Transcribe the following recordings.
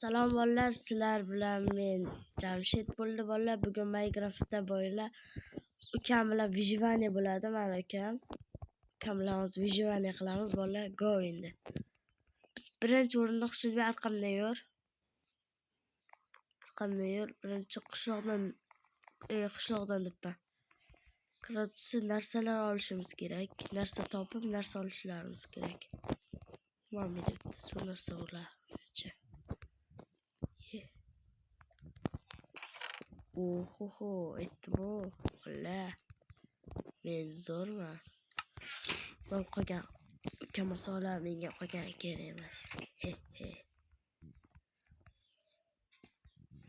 Salom bolalar, sizlar bilan men Jamshid bo'ldi bolalar. Bugun Minecraftda bolalar ukam bilan vyjivaniya bo'ladi. Mana ukam bilan hozir vyjivaniya qilamiz bolalar. Go endi. Biz birinchi o'rinda Xushnudbek arqamdan yur. Birinchi qishloqdan debman. Kiruvchi narsalar olishimiz kerak. Narsa topib, narsa olishlarimiz kerak. Mana debdi, shu narsa bo'ladi. Oho, aytdim-ku, valla. Men zo'rman. Men qolgan ukam masola menga qolgan kerak emas.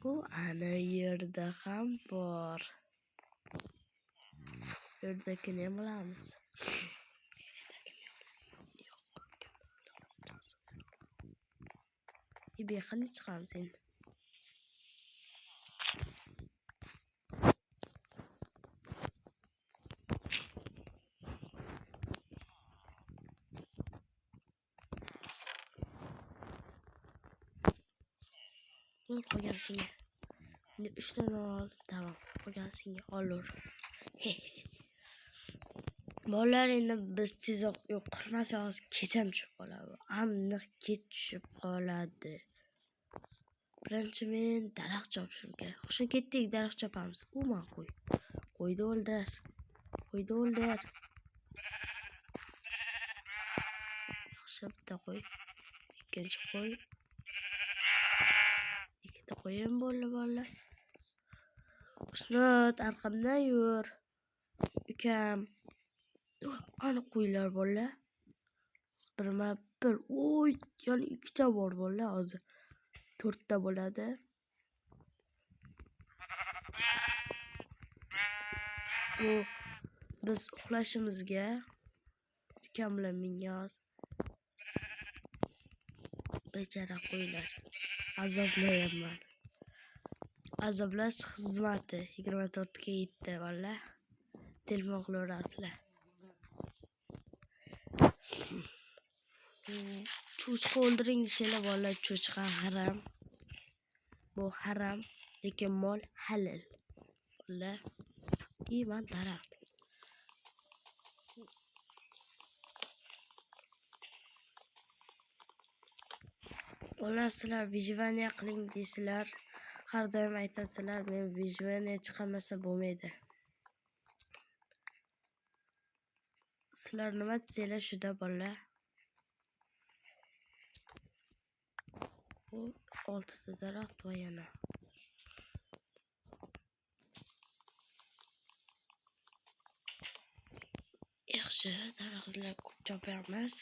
Bu ana yerda ham bor. Yerdakini ham olamiz. Qanday chiqamiz endi? Qolgansiga. Endi 3 tane ol. Tamam. Qolgansiga olur. Bolalar endi biz tezroq yo'q qilmasak hozir kecham tushib qoladi. Aniq kech tushib qoladi. Birinchi men daraxt chopishim kerak. O'sha ketdik, daraxt chopamiz. Men qo'y. Qo'yni o'ldir. Yaxshi, bitta qo'y. Ikkinchi qo'y. Ikkita qo'yim bo'ldi bolalar. Xushnud, arqamdan yur. Ukam. Ana qo'ylar bolalar. Bir. Oy, yana ikkita bor bolalar hozir. 4 ta bo'ladi. Bu biz uxlashimizga ukam bilan menga bechara qo'ylar. Azoblayapman. Azoblash xizmati 24 ga yetdi bolalar. Telefon qilaverasizlar. Cho'chqa o'ldiring desanglar bolalar, cho'chqa haram. Bu haram, lekin mol halol. Bolalar, man daraxt. Bolalar, sizlar vyjivaniya qiling deysizlar. Har doim aytasizlar, men vyjivaniya chiqamasa bo'lmaydi. Sizlar nima desanglar shuda bolalar. Bu 6 ta daraxt va yana. Yaxshi, daraxtlar ko'p chopamiz.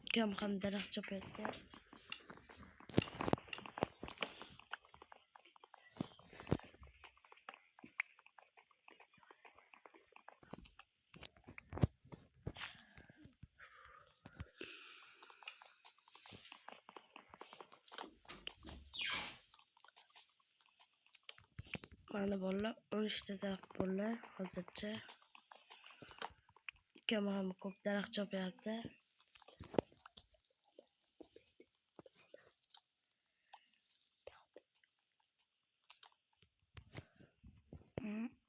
Ukam ham daraxt chopayapti. Mana bolalar 13 ta daraxt bolalar hozircha. Ukam ham ko'p daraxt chopayapti.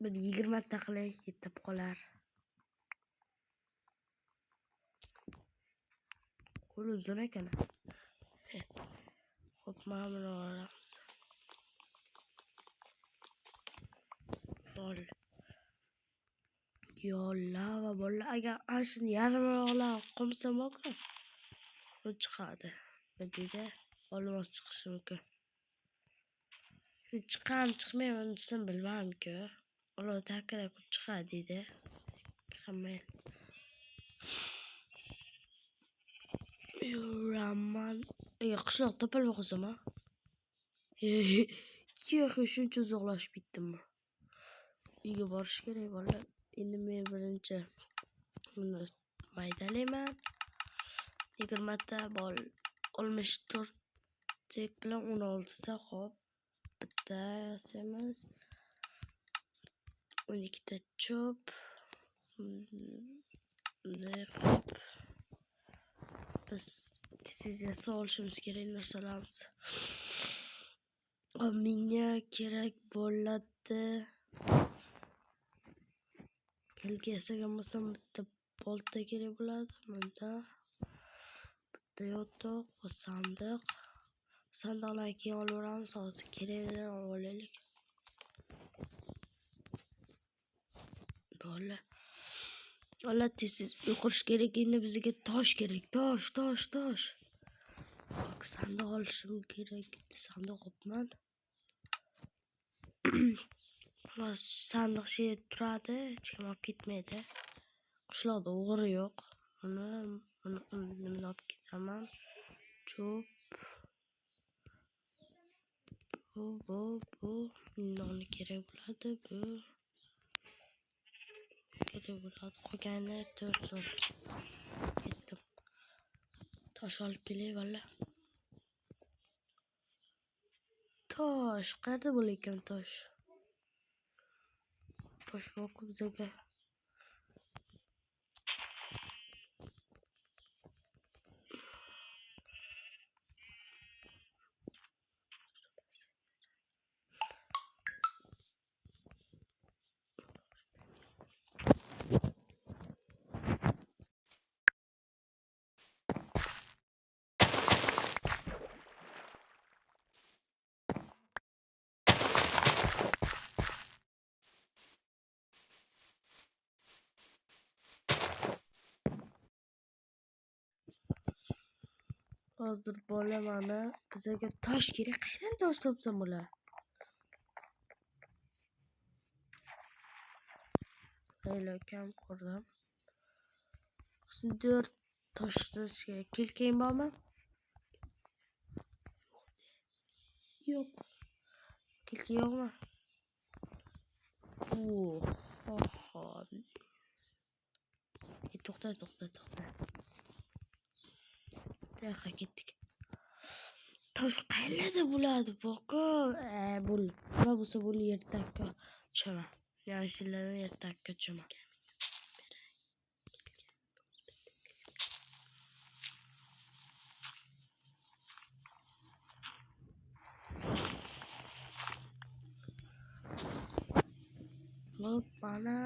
Bir 20 ta qilay, yetib qolar. Qo'l uzun ekan. Xo'p, mana buni olamiz. Bol. Yo'lla bolalar, agar ana shuni yarimroqlar qolsa-mo'ku, bu chiqadi. Deydi, olmos chiqishi mumkin. Chiqmaymi, desam bilmadim-ku. Olov takira ko'p chiqadi deydi. Hamma yuraman. Qishloq topilmoqsizmi? Shuncha uzoqlashib ketdimmi? Uyga borish kerak bolalar. Endi men birinchi buni maydalayman. 20 ta bol 64 tek bilan 16 ta hop. Bitta yasaymiz. 12 ta cho'p. Biz Tezga olishimiz kerak narsalarimiz. Menga kerak bo'ladi. Kelga yasagan bo'lsam bitta bolta kerak bo'ladi. Bunda bitta yotoq va sandiq. Sandiqlarni keyin olaveramiz. Hozir kerakdan olaylik. Bo'ldi. Ola tez yuqirish kerak. Endi bizga tosh kerak. Tosh. Bak, sandiq olishim kerak. Sandiq olibman. Sandiq şey turadi, hech kim olib ketmaydi. Qishloqda o'g'ri yo'q. Uni olib ketaman. Cho'p. Bu nonni kerak bo'ladi. Bu kerak bo'ladi. Qolgani 4 so'm. Ketdim. Tosh olib kelay valla. Tosh, qayerda bo'lar tosh? Tosh yo'q bizga. Hozir bola mana bizga tosh kerak. Qayerdan tosh topsam bo'lar? Hayla kam ko'rdim. 4 tosh kerak. Kelkang bormi? Yo'q. Kelka yo'qmi? To'xta. Daqiqa ketdik. Tosh qayerda bo'ladi? Boqo. Bul. Nima bo'lsa bul yertakka tushaman. Yaxshilarni yertakka tushaman. Hop, mana.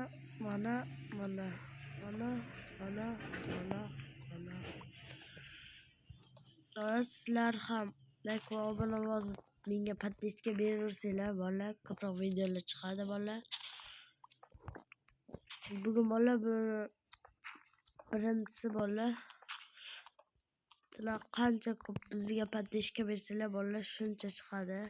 Sizlar ham like va obuna bosib menga podpиска beraversanglar, bolalar, ko'proq videolar chiqadi, bolalar. Bugun bolalar birinchisi bolalar. Sizlar qancha ko'p bizga podpиска bersanglar, bolalar, shuncha chiqadi.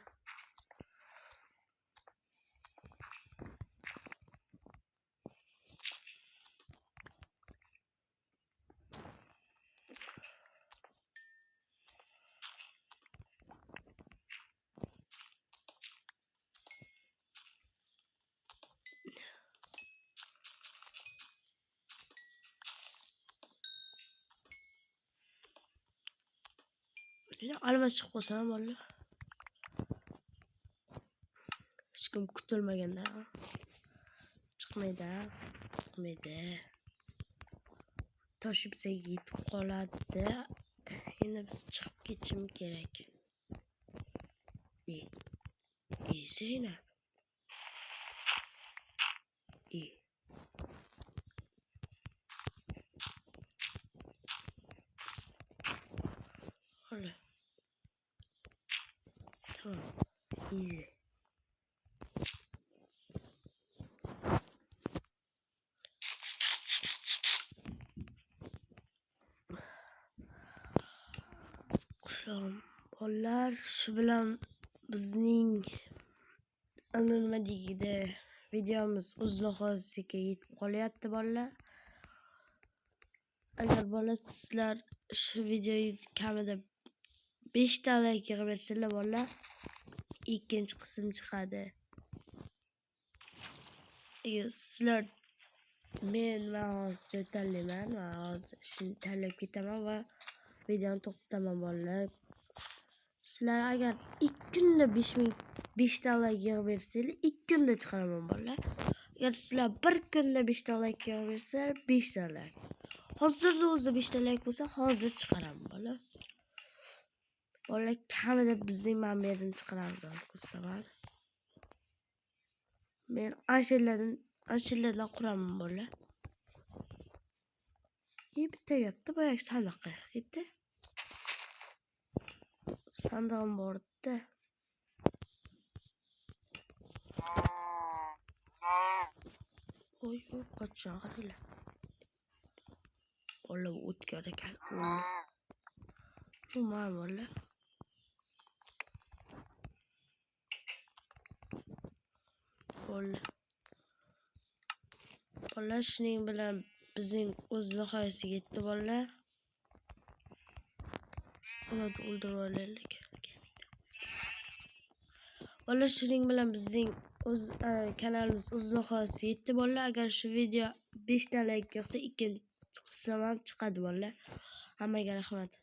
Almas chiqib qolsa ham bolalar. Hech kim kutilmaganda chiqmaydi. Toshib yetib qoladi. Endi biz chiqib ketishimiz kerak. Zeynep. Hala. Tamam. Easy. Bolalar, shu bilan bizning nima deydi, videomiz o'z nihoyasiga yetib qolyapti bolalar. Agar bolalar sizlar shu videoga kamida 5 ta like bersanglar bolalar, ikkinchi qism chiqadi. Agar sizlar men hozir tanlayman, hozir shuni tanlab ketaman va videoni to'xtataman bolalar. Sizlar agar 2 kunda 5 ta like bersanglar, 2 kunda chiqaraman bolalar. Agar sizlar 1 kunda 5 ta like bersanglar, 5 ta like. Hozirda o'zida 5 ta like bo'lsa, hozir chiqaraman bolalar. Bolalar kamida bizning mana bu yerdan chiqaramiz hozir ko'rsataman. Men anshalardan quraman bolalar. Bitta gapda boyagi sandiqqa ketdi. Sandig'im bor edi. Oy, qochon qaranglar. Bolalar o'tkir ekan. Mana bolalar. Bolalar shuning bilan bizning o'z nihoyasiga yetdi bolalar. Ularni o'ldirib olaylik. Bolalar shuning bilan bizning o'z kanalimiz o'z nihoyasiga yetdi bolalar. Agar shu video 5 ta like yoqsa ikkinchi qism ham chiqadi bolalar. Hammaga rahmat.